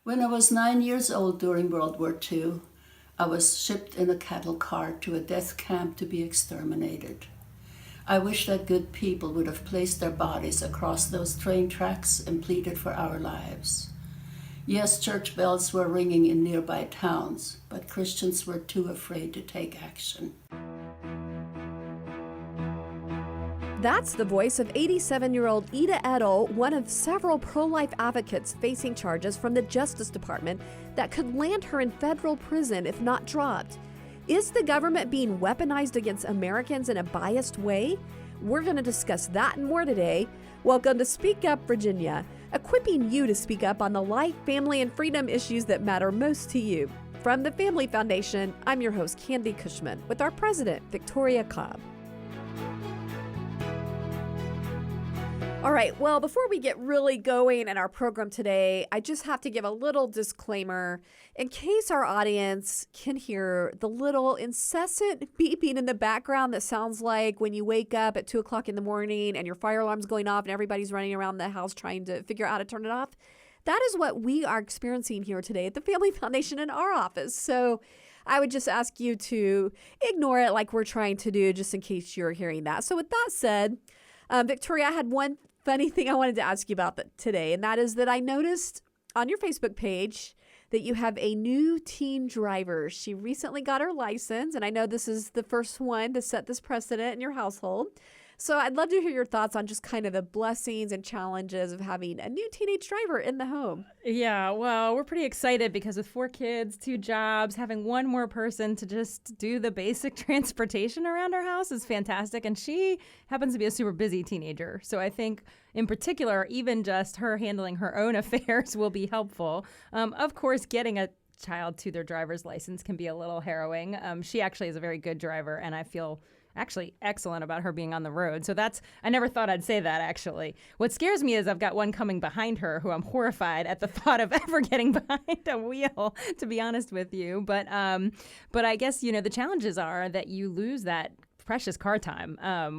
When I was 9 years old during World War II, I was shipped in a cattle car to a death camp to be exterminated. I wish that good people would have placed their bodies across those train tracks and pleaded for our lives. Yes, church bells were ringing in nearby towns, but Christians were too afraid to take action. That's the voice of 87-year-old Ida Edel, one of several pro-life advocates facing charges from the Justice Department that could land her in federal prison if not dropped. Is the government being weaponized against Americans in a biased way? We're going to discuss that and more today. Welcome to Speak Up, Virginia, equipping you to speak up on the life, family, and freedom issues that matter most to you. From the Family Foundation, I'm your host, Candy Cushman, with our president, Victoria Cobb. All right, well, before we get really going in our program today, I just have to give a little disclaimer in case our audience can hear the little incessant beeping in the background that sounds like when you wake up at 2 o'clock in the morning and your fire alarm's going off and everybody's running around the house trying to figure out how to turn it off. That is what we are experiencing here today at the Family Foundation in our office. So I would just ask you to ignore it like we're trying to do, just in case you're hearing that. So with that said, Victoria, I had one funny thing I wanted to ask you about today, and that is that I noticed on your Facebook page that you have a new teen driver. She recently got her license, and I know this is the first one to set this precedent in your household. So I'd love to hear your thoughts on just kind of the blessings and challenges of having a new teenage driver in the home. Yeah, well, we're pretty excited because with 4 kids, 2 jobs, having one more person to just do the basic transportation around our house is fantastic. And she happens to be a super busy teenager. So I think in particular, even just her handling her own affairs will be helpful. Of course, getting a child to their driver's license can be a little harrowing. She actually is a very good driver, and I feel actually excellent about her being on the road. So I never thought I'd say that, actually. What scares me is I've got one coming behind her who I'm horrified at the thought of ever getting behind a wheel, to be honest with you. But I guess, the challenges are that you lose that precious car time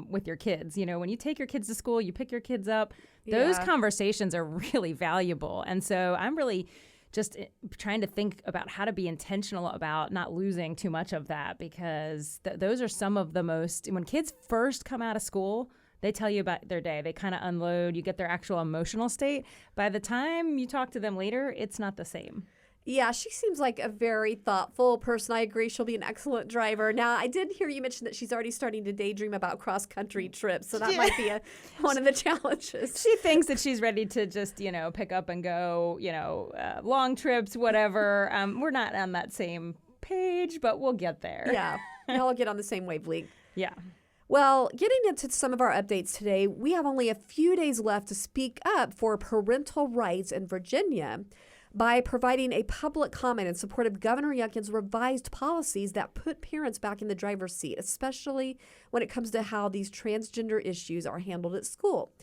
with your kids. When you take your kids to school, you pick your kids up, those conversations are really valuable. And so I'm really just trying to think about how to be intentional about not losing too much of that, because those are some of the most, when kids first come out of school, they tell you about their day. They kind of unload, you get their actual emotional state. By the time you talk to them later, it's not the same. Yeah, she seems like a very thoughtful person. I agree. She'll be an excellent driver. Now, I did hear you mention that she's already starting to daydream about cross-country trips, so that might be one of the challenges. She thinks that she's ready to just, pick up and go, long trips, whatever. We're not on that same page, but we'll get there. Yeah, y'all get on the same wavelength. Yeah. Well, getting into some of our updates today, we have only a few days left to speak up for parental rights in Virginia by providing a public comment in support of Governor Youngkin's revised policies that put parents back in the driver's seat, especially when it comes to how these transgender issues are handled at school.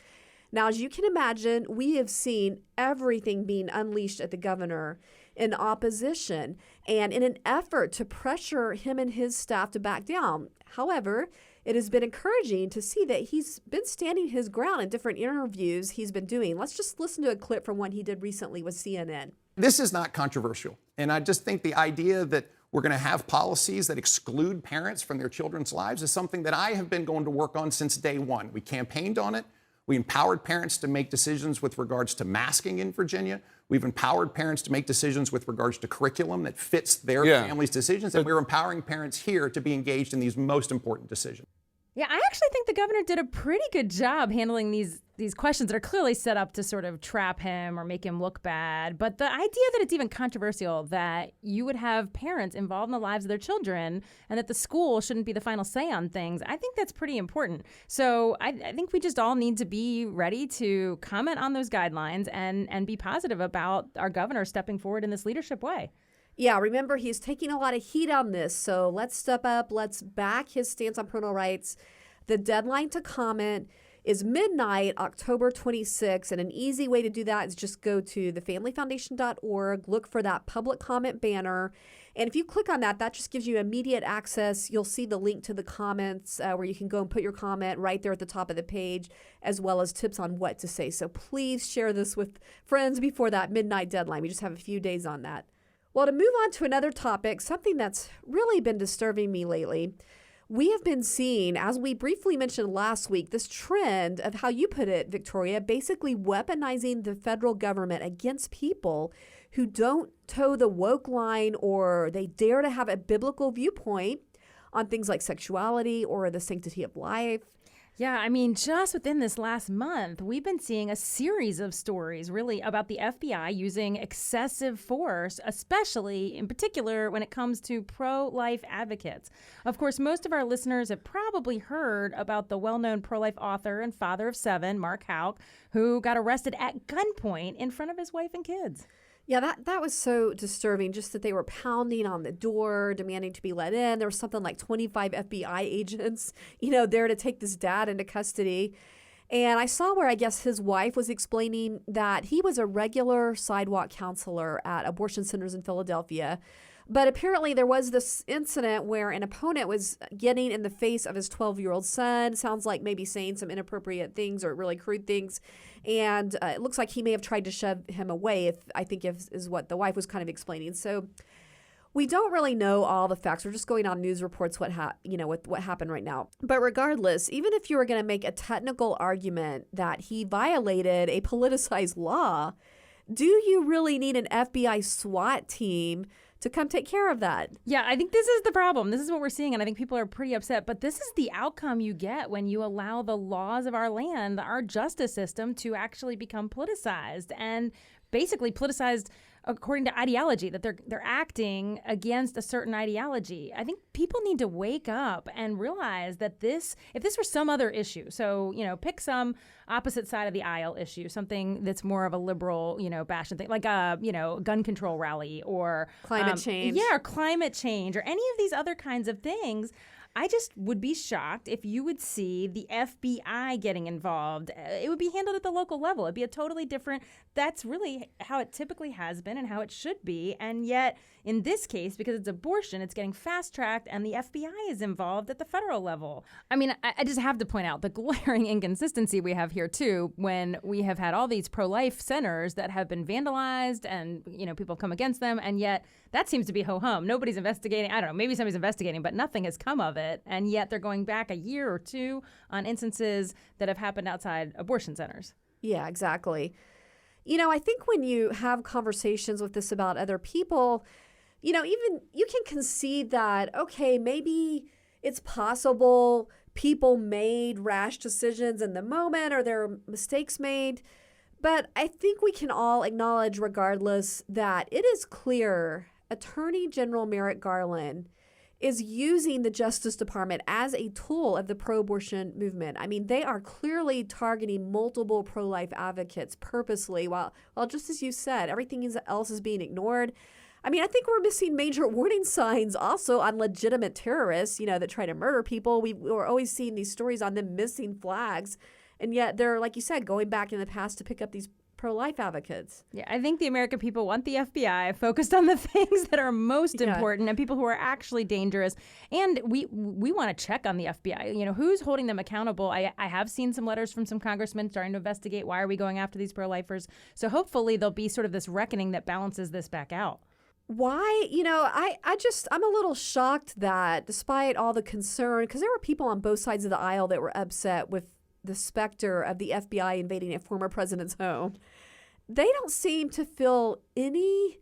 Now, as you can imagine, we have seen everything being unleashed at the governor in opposition and in an effort to pressure him and his staff to back down. However, it has been encouraging to see that he's been standing his ground in different interviews he's been doing. Let's just listen to a clip from one he did recently with CNN. This is not controversial. And I just think the idea that we're going to have policies that exclude parents from their children's lives is something that I have been going to work on since day one. We campaigned on it. We empowered parents to make decisions with regards to masking in Virginia. We've empowered parents to make decisions with regards to curriculum that fits their family's decisions. And we're empowering parents here to be engaged in these most important decisions. Yeah, I actually think the governor did a pretty good job handling these questions that are clearly set up to sort of trap him or make him look bad. But the idea that it's even controversial that you would have parents involved in the lives of their children and that the school shouldn't be the final say on things, I think that's pretty important. So I think we just all need to be ready to comment on those guidelines and be positive about our governor stepping forward in this leadership way. Yeah, remember, he's taking a lot of heat on this, so let's step up. Let's back his stance on parental rights. The deadline to comment is midnight, October 26th. And an easy way to do that is just go to thefamilyfoundation.org, look for that public comment banner. And if you click on that, that just gives you immediate access. You'll see the link to the comments where you can go and put your comment right there at the top of the page, as well as tips on what to say. So please share this with friends before that midnight deadline. We just have a few days on that. Well, to move on to another topic, something that's really been disturbing me lately, we have been seeing, as we briefly mentioned last week, this trend of how you put it, Victoria, basically weaponizing the federal government against people who don't toe the woke line or they dare to have a biblical viewpoint on things like sexuality or the sanctity of life. Yeah, I mean, just within this last month, we've been seeing a series of stories really about the FBI using excessive force, especially in particular when it comes to pro-life advocates. Of course, most of our listeners have probably heard about the well-known pro-life author and father of 7, Mark Houck, who got arrested at gunpoint in front of his wife and kids. Yeah, that was so disturbing, just that they were pounding on the door, demanding to be let in. There was something like 25 FBI agents, there to take this dad into custody. And I saw where I guess his wife was explaining that he was a regular sidewalk counselor at abortion centers in Philadelphia. But apparently there was this incident where an opponent was getting in the face of his 12-year-old son. Sounds like maybe saying some inappropriate things or really crude things. And it looks like he may have tried to shove him away, is what the wife was kind of explaining. So we don't really know all the facts. We're just going on news reports with what happened right now. But regardless, even if you were going to make a technical argument that he violated a politicized law, do you really need an FBI SWAT team to come take care of that? Yeah, I think this is the problem. This is what we're seeing, and I think people are pretty upset. But this is the outcome you get when you allow the laws of our land, our justice system, to actually become politicized and basically politicized according to ideology, that they're acting against a certain ideology. I think people need to wake up and realize that if this were some other issue, so, pick some opposite side of the aisle issue, something that's more of a liberal, bastion thing, like a, gun control rally or climate change. Yeah, or climate change or any of these other kinds of things. I just would be shocked if you would see the FBI getting involved. It would be handled at the local level. It'd be a totally different, that's really how it typically has been and how it should be. And yet, in this case, because it's abortion, it's getting fast-tracked and the FBI is involved at the federal level. I mean, I just have to point out the glaring inconsistency we have here, too, when we have had all these pro-life centers that have been vandalized and, people come against them, and yet that seems to be ho-hum. Nobody's investigating. I don't know, maybe somebody's investigating, but nothing has come of it. And yet they're going back a year or two on instances that have happened outside abortion centers. Yeah, exactly. I think when you have conversations with this about other people, even you can concede that, okay, maybe it's possible people made rash decisions in the moment or there are mistakes made. But I think we can all acknowledge, regardless, that it is clear Attorney General Merrick Garland is using the Justice Department as a tool of the pro-abortion movement. I mean, they are clearly targeting multiple pro-life advocates purposely, while just as you said, everything else is being ignored. I mean, I think we're missing major warning signs also on legitimate terrorists, that try to murder people. We're always seeing these stories on them missing flags. And yet they're, like you said, going back in the past to pick up these pro-life advocates. Yeah, I think the American people want the FBI focused on the things that are most important and people who are actually dangerous. And we want to check on the FBI. Who's holding them accountable? I have seen some letters from some congressmen starting to investigate why are we going after these pro-lifers. So hopefully there'll be sort of this reckoning that balances this back out. Why? I'm a little shocked that despite all the concern, because there were people on both sides of the aisle that were upset with the specter of the FBI invading a former president's home, they don't seem to feel any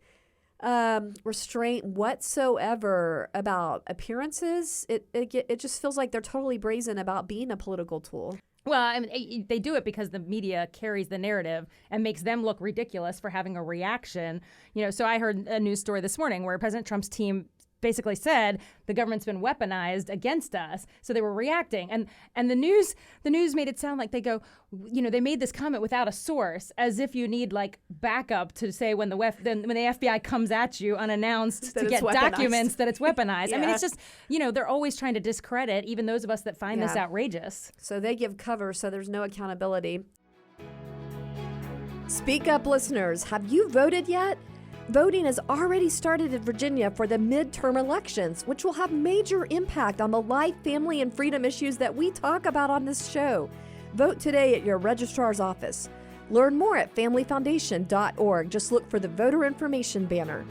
restraint whatsoever about appearances. It just feels like they're totally brazen about being a political tool. Well, I mean, they do it because the media carries the narrative and makes them look ridiculous for having a reaction. So I heard a news story this morning where President Trump's team basically said the government's been weaponized against us. So they were reacting. And the news made it sound like they go, they made this comment without a source, as if you need like backup to say when the FBI comes at you unannounced to get documents that it's weaponized. Yeah. I mean, it's just, they're always trying to discredit even those of us that find this outrageous. So they give cover, so there's no accountability. Speak up, listeners. Have you voted yet? Voting has already started in Virginia for the midterm elections, which will have major impact on the life, family, and freedom issues that we talk about on this show. Vote today at your registrar's office. Learn more at familyfoundation.org. Just look for the voter information banner.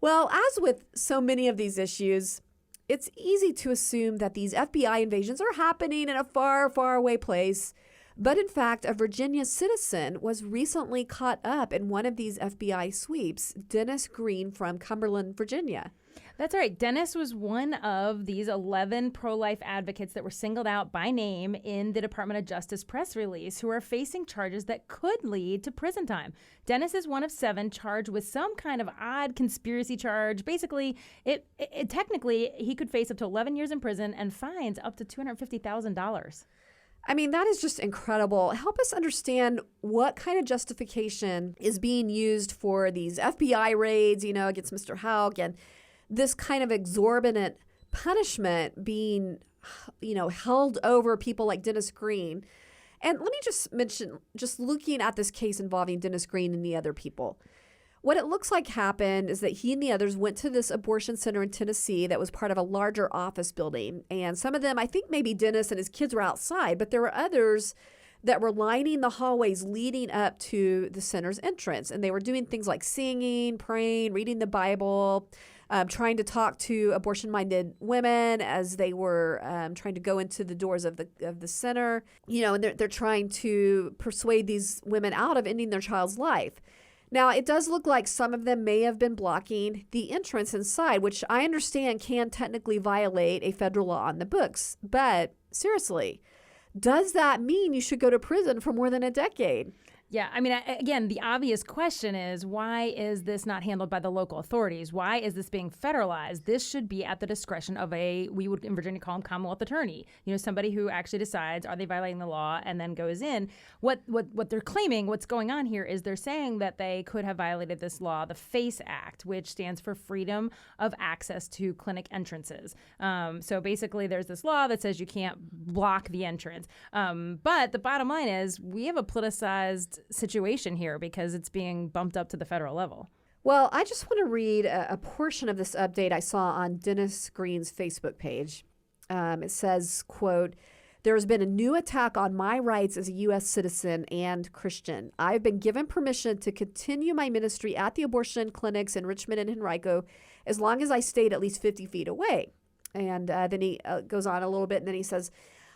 Well, as with so many of these issues, it's easy to assume that these FBI invasions are happening in a far, far away place. But in fact, a Virginia citizen was recently caught up in one of these FBI sweeps, Dennis Green from Cumberland, Virginia. That's right. Dennis was one of these 11 pro-life advocates that were singled out by name in the Department of Justice press release who are facing charges that could lead to prison time. Dennis is one of 7 charged with some kind of odd conspiracy charge. Basically, technically, he could face up to 11 years in prison and fines up to $250,000. I mean, that is just incredible. Help us understand what kind of justification is being used for these FBI raids, against Mr. Houck, and this kind of exorbitant punishment being, held over people like Dennis Green. And let me just mention, just looking at this case involving Dennis Green and the other people, what it looks like happened is that he and the others went to this abortion center in Tennessee that was part of a larger office building. And some of them, I think maybe Dennis and his kids were outside, but there were others that were lining the hallways leading up to the center's entrance. And they were doing things like singing, praying, reading the Bible, trying to talk to abortion-minded women as they were trying to go into the doors of the center. And they're trying to persuade these women out of ending their child's life. Now, it does look like some of them may have been blocking the entrance inside, which I understand can technically violate a federal law on the books. But seriously, does that mean you should go to prison for more than a decade? Yeah, I mean, again, the obvious question is, why is this not handled by the local authorities? Why is this being federalized? This should be at the discretion of we would in Virginia call him Commonwealth attorney, somebody who actually decides, are they violating the law, and then goes in. What they're claiming, what's going on here is they're saying that they could have violated this law, the FACE Act, which stands for Freedom of Access to Clinic Entrances. So basically, there's this law that says you can't block the entrance. But the bottom line is we have a politicized situation here because it's being bumped up to the federal level. Well, I just want to read a portion of this update I saw on Dennis Green's Facebook page. It says, quote, "There has been a new attack on my rights as a U.S. citizen and Christian. I've been given permission to continue my ministry at the abortion clinics in Richmond and Henrico as long as I stayed at least 50 feet away." And then he goes on a little bit, and then he says,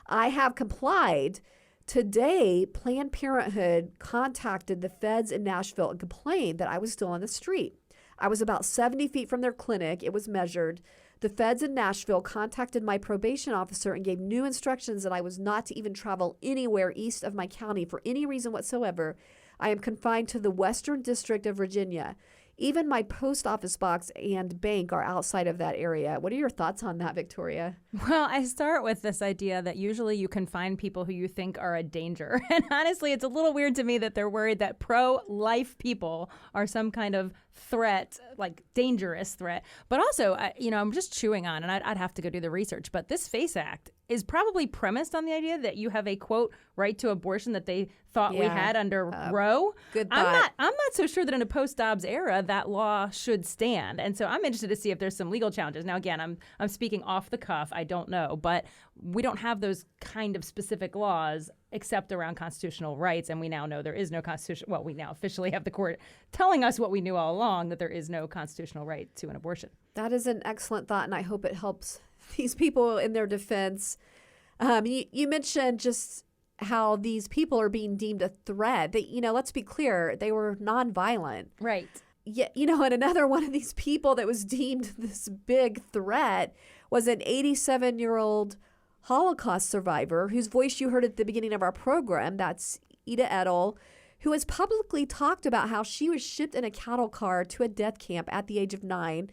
"I have complied. Today, Planned Parenthood contacted the feds in Nashville and complained that I was still on the street. I was about 70 feet from their clinic. It was measured. The feds in Nashville contacted my probation officer and gave new instructions that I was not to even travel anywhere east of my county for any reason whatsoever. I am confined to the Western District of Virginia. Even my post office box and bank are outside of that area." What are your thoughts on that, Victoria? Well, I start with this idea that usually you can find people who you think are a danger. And honestly, it's a little weird to me that they're worried that pro-life people are some kind of threat, like dangerous threat. But also, I'm just chewing on, and I'd have to go do the research, but this FACE Act is probably premised on the idea that you have a, quote, right to abortion that they thought we had under Roe. Good thought. I'm not so sure that in a post-Dobbs era that law should stand. And so I'm interested to see if there's some legal challenges. Now, again, I'm speaking off the cuff. I don't know. But we don't have those kind of specific laws except around constitutional rights. And we now know there is no constitution. Well, we now officially have the court telling us what we knew all along, that there is no constitutional right to an abortion. That is an excellent thought, and I hope it helps these people in their defense. You mentioned just how these people are being deemed a threat. Let's be clear, they were nonviolent. Right. Yeah, and another one of these people that was deemed this big threat was an 87-year-old Holocaust survivor whose voice you heard at the beginning of our program. That's Ida Edel, who has publicly talked about how she was shipped in a cattle car to a death camp at the age of 9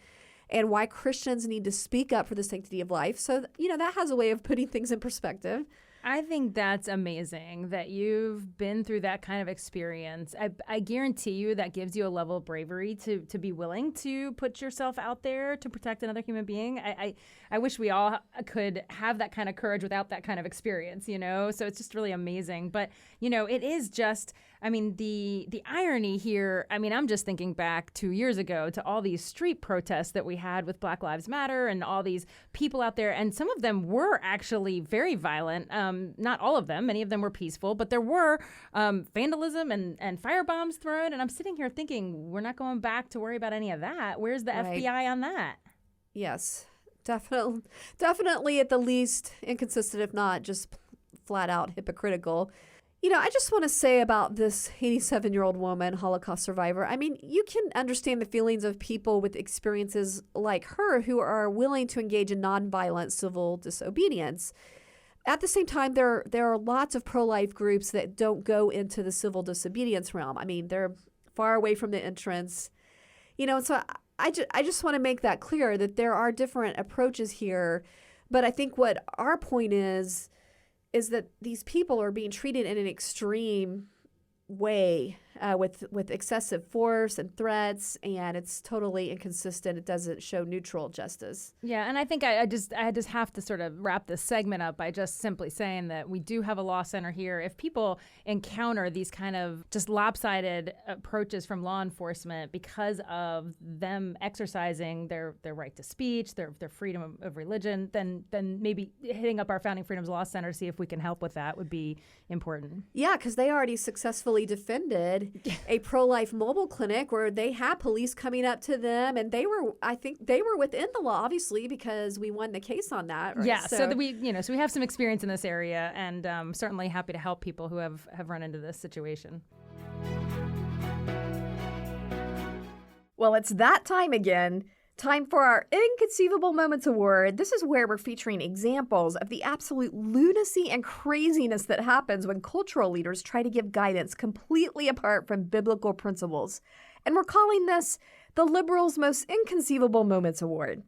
and why Christians need to speak up for the sanctity of life. So, that has a way of putting things in perspective. I think that's amazing that you've been through that kind of experience. I guarantee you that gives you a level of bravery to be willing to put yourself out there to protect another human being. I wish we all could have that kind of courage without that kind of experience, So it's just really amazing. But, it is just, the irony here, I'm just thinking back 2 years ago to all these street protests that we had with Black Lives Matter and all these people out there. And some of them were actually very violent. Not all of them. Many of them were peaceful, but there were vandalism and firebombs thrown. And I'm sitting here thinking, we're not going back to worry about any of that. Where's the Right. FBI on that? Yes, definitely at the least inconsistent, if not just flat out hypocritical. I just want to say about this 87-year-old woman, Holocaust survivor, you can understand the feelings of people with experiences like her who are willing to engage in nonviolent civil disobedience. At the same time, there are lots of pro-life groups that don't go into the civil disobedience realm. They're far away from the entrance. So I just want to make that clear that there are different approaches here. But I think what our point is that these people are being treated in an extreme way with excessive force and threats, and it's totally inconsistent. It doesn't show neutral justice. Yeah, and I think I just have to sort of wrap this segment up by just simply saying that we do have a law center here. If people encounter these kind of just lopsided approaches from law enforcement because of them exercising their right to speech, their freedom of religion, then maybe hitting up our Founding Freedoms Law Center to see if we can help with that would be important. Yeah, because they already successfully defended a pro-life mobile clinic where they had police coming up to them, and I think they were within the law, obviously, because we won the case on that. Right? Yeah, so that we have some experience in this area, and certainly happy to help people who have run into this situation. Well, it's that time again. Time for our Inconceivable Moments Award. This is where we're featuring examples of the absolute lunacy and craziness that happens when cultural leaders try to give guidance completely apart from biblical principles. And we're calling this the Liberals' Most Inconceivable Moments Award.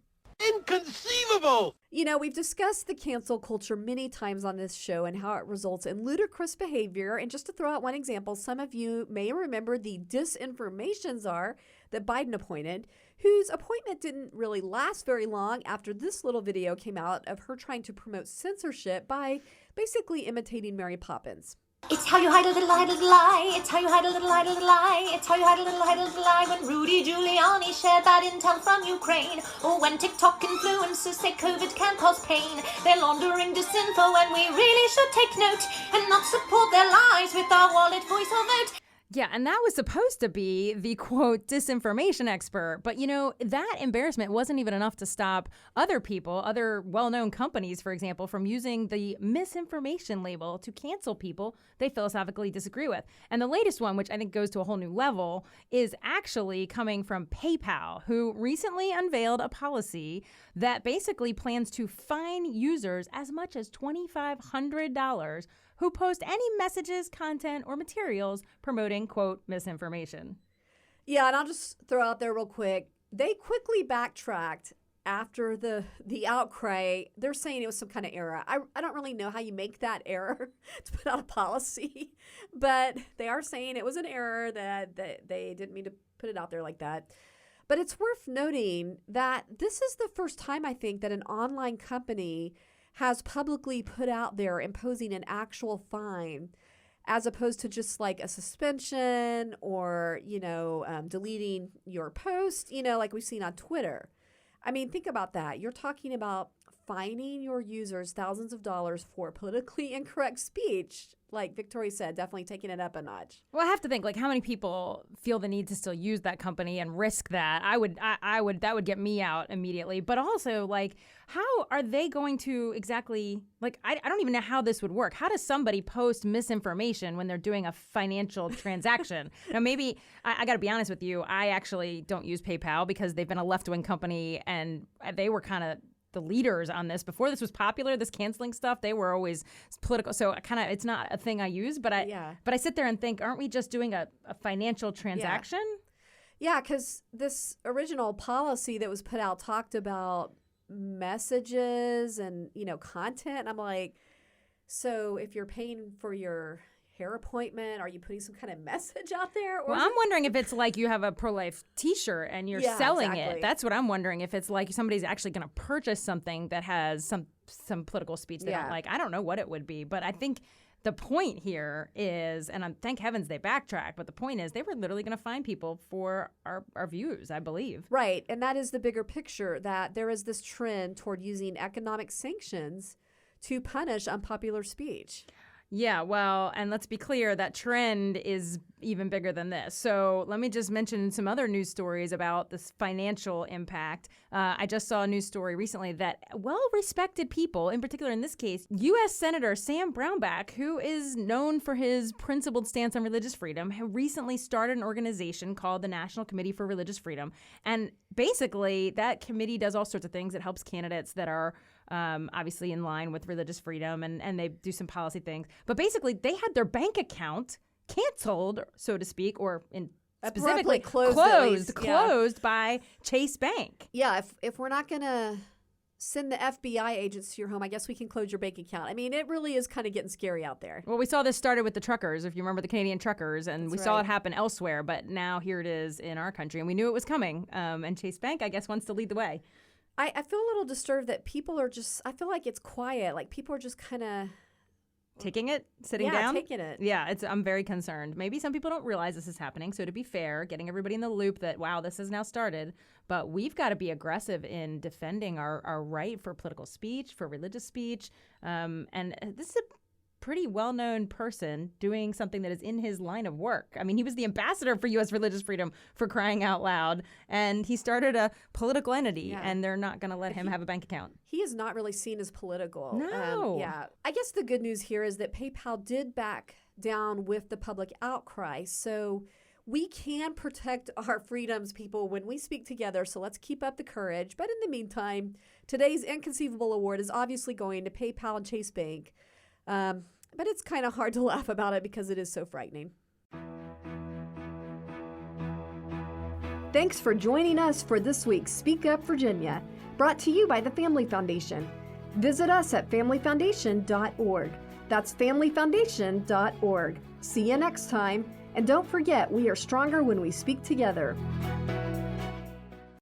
Inconceivable! We've discussed the cancel culture many times on this show and how it results in ludicrous behavior. And just to throw out one example, some of you may remember the disinformation czar that Biden appointed, whose appointment didn't really last very long after this little video came out of her trying to promote censorship by basically imitating Mary Poppins. It's how you hide a little lie. It's how you hide a little lie. It's how you hide a little lie. When Rudy Giuliani shared bad intel from Ukraine, or when TikTok influencers say COVID can cause pain, they're laundering disinfo and we really should take note and not support their lies with our wallet, voice or vote. Yeah, and that was supposed to be the, quote, disinformation expert. But, that embarrassment wasn't even enough to stop other people, other well-known companies, for example, from using the misinformation label to cancel people they philosophically disagree with. And the latest one, which I think goes to a whole new level, is actually coming from PayPal, who recently unveiled a policy that basically plans to fine users as much as $2,500 who post any messages, content, or materials promoting, quote, misinformation. Yeah, and I'll just throw out there real quick. They quickly backtracked after the outcry. They're saying it was some kind of error. I don't really know how you make that error to put out a policy, but they are saying it was an error, that they didn't mean to put it out there like that. But it's worth noting that this is the first time, I think, that an online company has publicly put out there imposing an actual fine, as opposed to just like a suspension or, deleting your post, like we've seen on Twitter. Think about that. You're talking about fining your users thousands of dollars for politically incorrect speech. Like Victoria said, definitely taking it up a notch. Well, I have to think, how many people feel the need to still use that company and risk that? That would get me out immediately. But also, how are they going to exactly, I don't even know how this would work. How does somebody post misinformation when they're doing a financial transaction? Now, maybe, I got to be honest with you, I actually don't use PayPal because they've been a left-wing company and they were kind of the leaders on this. Before this was popular, this canceling stuff, they were always political. So it's not a thing I use, but I sit there and think, aren't we just doing a financial transaction? Yeah, because this original policy that was put out talked about messages and, content. And I'm like, so if you're paying for your hair appointment, are you putting some kind of message out there? Or well, I'm wondering if it's like you have a pro-life t-shirt and you're selling it. That's what I'm wondering, if it's like somebody's actually going to purchase something that has some political speech they don't like. I don't know what it would be, but I think the point here is, and thank heavens they backtracked, but the point is they were literally going to fine people for our views, I believe. Right, and that is the bigger picture, that there is this trend toward using economic sanctions to punish unpopular speech. Yeah, well, and let's be clear, that trend is even bigger than this. So let me just mention some other news stories about this financial impact. I just saw a news story recently that well-respected people, in particular in this case, U.S. Senator Sam Brownback, who is known for his principled stance on religious freedom, recently started an organization called the National Committee for Religious Freedom. And basically, that committee does all sorts of things. It helps candidates that are obviously in line with religious freedom, and they do some policy things. But basically, they had their bank account canceled, so to speak, or specifically closed by Chase Bank. Yeah, if we're not going to send the FBI agents to your home, I guess we can close your bank account. I mean, it really is kind of getting scary out there. Well, we saw this started with the truckers, if you remember the Canadian truckers, and That's we saw it happen elsewhere, but now here it is in our country, and we knew it was coming. And Chase Bank, I guess, wants to lead the way. I feel a little disturbed that people are just, I feel like it's quiet. Like people are just kind of taking it, sitting down. Yeah, taking it. Yeah, I'm very concerned. Maybe some people don't realize this is happening. So to be fair, getting everybody in the loop that, wow, this has now started. But we've got to be aggressive in defending our right for political speech, for religious speech. And this is a pretty well-known person doing something that is in his line of work. I mean, he was the ambassador for U.S. religious freedom, for crying out loud, and he started a political entity, and they're not going to let him have a bank account. He is not really seen as political. No. I guess the good news here is that PayPal did back down with the public outcry, so we can protect our freedoms, people, when we speak together, so let's keep up the courage. But in the meantime, today's Inconceivable Award is obviously going to PayPal and Chase Bank. But it's kind of hard to laugh about it because it is so frightening. Thanks for joining us for this week's Speak Up Virginia, brought to you by the Family Foundation. Visit us at familyfoundation.org. That's familyfoundation.org. See you next time, and don't forget, we are stronger when we speak together.